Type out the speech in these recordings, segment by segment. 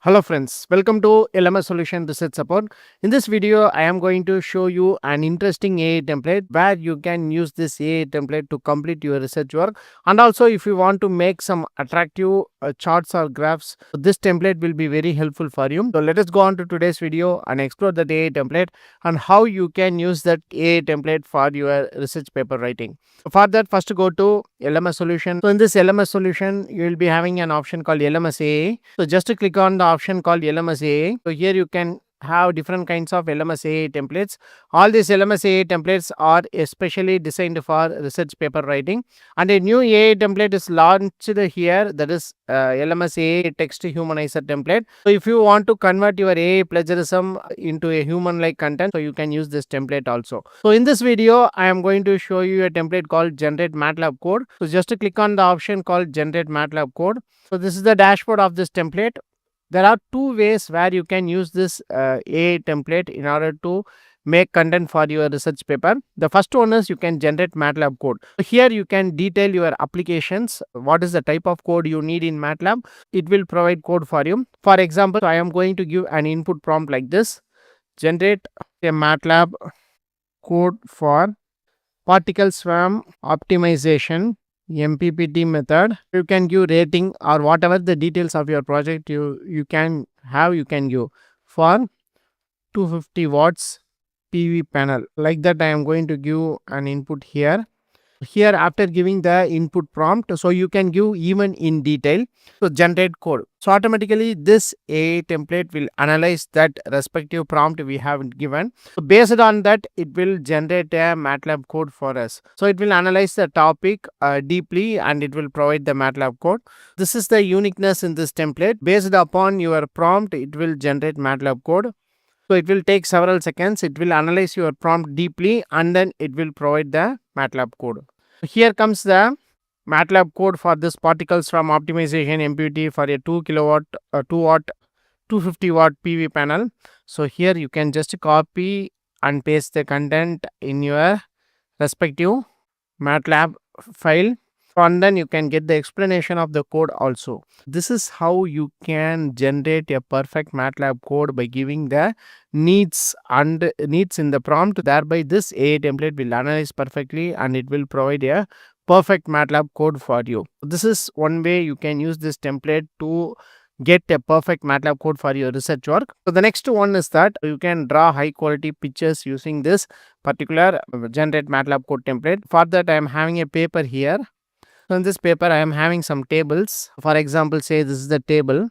Hello friends, welcome to LMS Solution Research Support. In this video, I am going to show you an interesting AI template where you can use this AI template to complete your research work. And also if you want to make some attractive charts or graphs, this template will be very helpful for you. So let us go on to today's video and explore the AI template and how you can use that AI template for your research paper writing. For that, first go to LMS Solution. So in this LMS Solution, you will be having an option called LMS AI. So just to click on the option called LMS AI. So here you can have different kinds of LMS AI templates. All these LMS AI templates are especially designed for research paper writing, and a new AI template is launched here, that is LMS AI text humanizer template. So if you want to convert your AI plagiarism into a human like content, so you can use this template also. So in this video I am going to show you a template called generate MATLAB code. So just to click on the option called generate MATLAB code. So this is the dashboard of this template. There are two ways where you can use this AI template in order to make content for your research paper. The first one is you can generate MATLAB code. So here you can detail your applications, what is the type of code you need in MATLAB. It will provide code for you. For example, I am going to give an input prompt like this: generate a MATLAB code for particle swarm optimization MPPT method. You can give rating or whatever the details of your project you can give for 250 watts PV panel. Like that, I am going to give an input here. Here, after giving the input prompt, so you can give even in detail. So generate code. So automatically this AI template will analyze that respective prompt we have given. So based on that, it will generate a MATLAB code for us. So it will analyze the topic deeply and it will provide the MATLAB code. This is the uniqueness in this template. Based upon your prompt, it will generate MATLAB code. So it will take several seconds. It will analyze your prompt deeply and then it will provide the MATLAB code. Here comes the MATLAB code for this particles from optimization MPPT for a 2 kilowatt 2 watt 250 watt PV panel. So here you can just copy and paste the content in your respective MATLAB file, and then you can get the explanation of the code also. This is how you can generate a perfect MATLAB code by giving the needs in the prompt. Thereby this AI template will analyze perfectly and it will provide a perfect MATLAB code for you. This is one way you can use this template to get a perfect MATLAB code for your research work. So the next one is that you can draw high quality pictures using this particular generate MATLAB code template. For that, I am having a paper here. So in this paper, I am having some tables. For example, say this is the table.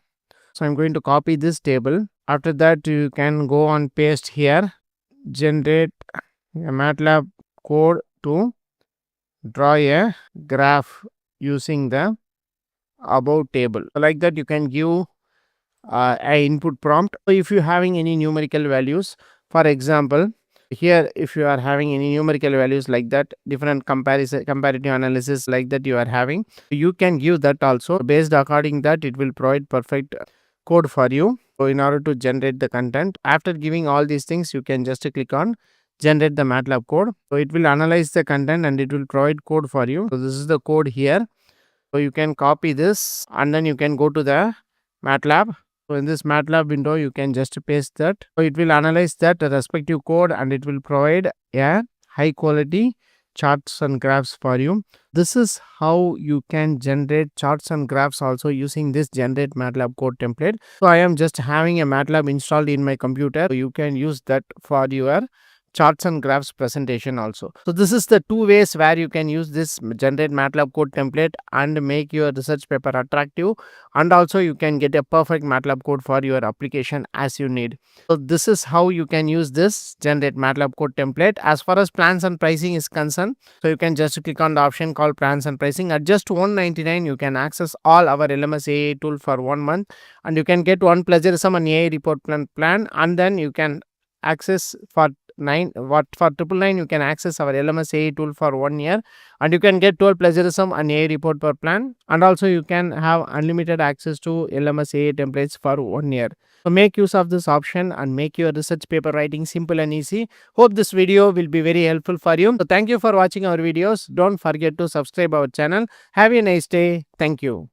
So I'm going to copy this table. After that, you can go on paste here, generate a MATLAB code to draw a graph using the above table. Like that, you can give a input prompt. So if you're having any numerical values, for example, here if you are having any numerical values like that, different comparative analysis like that you are having, you can give that also. Based according that, it will provide perfect code for you. So in order to generate the content, after giving all these things, you can just click on generate the MATLAB code. So it will analyze the content and it will provide code for you. So this is the code here. So you can copy this and then you can go to the MATLAB. So in this MATLAB window, you can just paste that. So it will analyze that respective code and it will provide a high quality charts and graphs for you. This is how you can generate charts and graphs also using this generate MATLAB code template. So I am just having a MATLAB installed in my computer. So you can use that for your charts and graphs presentation also. So this is the two ways where you can use this generate MATLAB code template and make your research paper attractive, and also you can get a perfect MATLAB code for your application as you need. So this is how you can use this generate MATLAB code template. As far as plans and pricing is concerned, so you can just click on the option called plans and pricing. At just $199, you can access all our LMS AI tool for 1 month, and you can get one plagiarism and AI report plan, and then you can access for for $999 you can access our LMS AI tool for 1 year, and you can get 12 plagiarism and AI report per plan, and also you can have unlimited access to LMS AI templates for 1 year. So make use of this option and make your research paper writing simple and easy. Hope this video will be very helpful for you. So thank you for watching our videos. Don't forget to subscribe our channel. Have a nice day. Thank you.